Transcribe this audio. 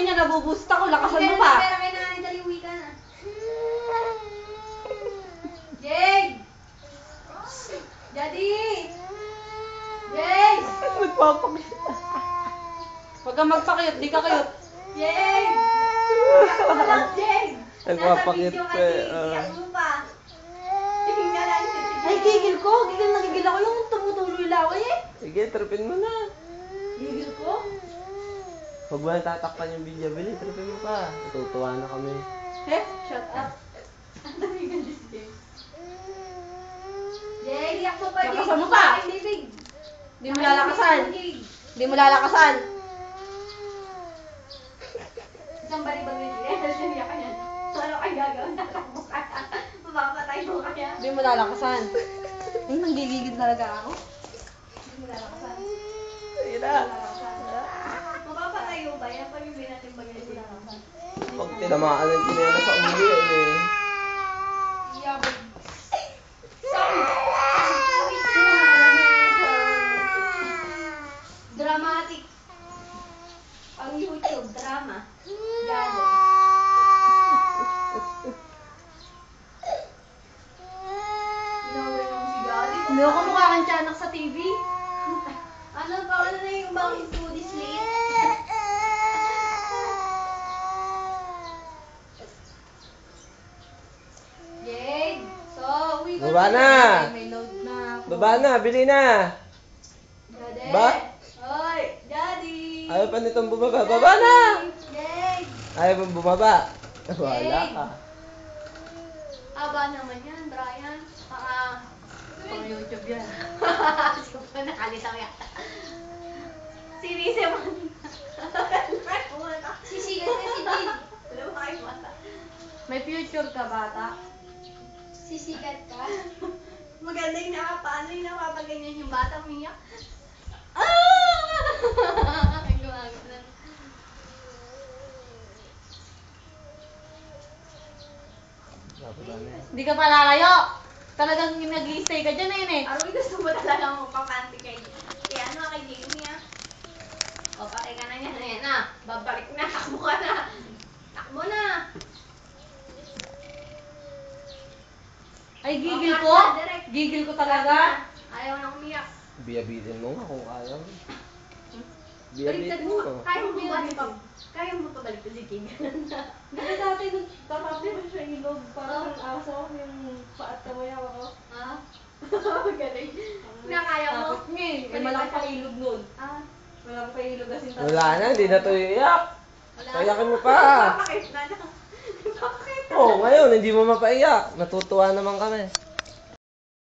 niya, nabuboost ako. Lakasan mo pa. Pera kayo na, daliwi ka na. Jade! Daddy! Jade! Magpapakit. Huwag kang magpakit, di ka kayot. Jade! Jade! Nagpapakit Nasa video pa kasi, eh. iyak mo pa. Tingnan lang. Ay, gigil ko. Gigil na gigil ako. Yung tumutuloy laway eh. Sige, tripin mo na. Gigil ko. Huwag mo na tatakpan yung video, Bili. Tripin mo pa. Natutuwa na kami. Shut up. Ang dami ka si Jade. Jade, iyak mo pa. Jade. Lakasan mo pa. Ay, bibig. Di mo lalakasan. Jade. Di mo lalakasan. Isang balibag na Jade. Iyak ka yan. Ano kayo gagawin? Tatakbo ka. Mapapatay mo kaya. Di mo lalakasan. Ay, nanggigigil talaga ako. Hindi mo lalakasan. Sige na. Mapapatayo ba yan? Pag yung natin bagay mo lalakasan. Pag tinamaan ng tinela sa ulo yan eh. Iyabag. Dramatic. Ang YouTube, drama. Gado. Ginawin mo si Gado. Hindi ako mukha kang tiyanak sa TV. Ano ba? Ano na yung bakit foodies late? Jade! So, uwi ka Baba na! May load na ako. Baba na, Bili na! Daddy! Ba? Hoy! Daddy! Ayaw pa nitong bumaba. Baba na! Jade! Ayaw pa bumaba. Wala ka. Aba naman yan, Brian. Pang YouTube yan. Super nakalitaw yata. Sinisip mo. Sisigat na si Jade. Alam mo kayo mata. May future ka, bata. Sisikat ka? Maganda yung paano yung napapaganyan yung bata umiyak? Ah! Ang gumagano. Baba na. Hindi ka pa lalayo. Talagang nag-i-stay ka dyan eh. Aroy, gusto mo talaga mo papanti kay ano, kay Jamie ah. O, patay ka na yan. Ayan na. Babalik na. Takbo ka na. Takbo na. Ay, gigil ko. Gigil ko talaga. Ayaw na umiyak. Biyabitin mo nga kung ayaw. Baliktad Biyabitin mo. mo. Kaya mo bumalik pa. Kaya mo pa balik si King. Di ba dati nagtatabi mo siya ilog? Parang aso yung paat ka mo yawa ko. Ah? Galing. Nakaya mo? Takot nga eh. Malaki pa ilog nun. Ah. Malaki pa ilog kasi Wala na, hindi na to iyak. Wala. Payakin mo pa. Bakit na lang? Bakit? Oo, ngayon, hindi mo mapaiyak. Natutuwa naman kami.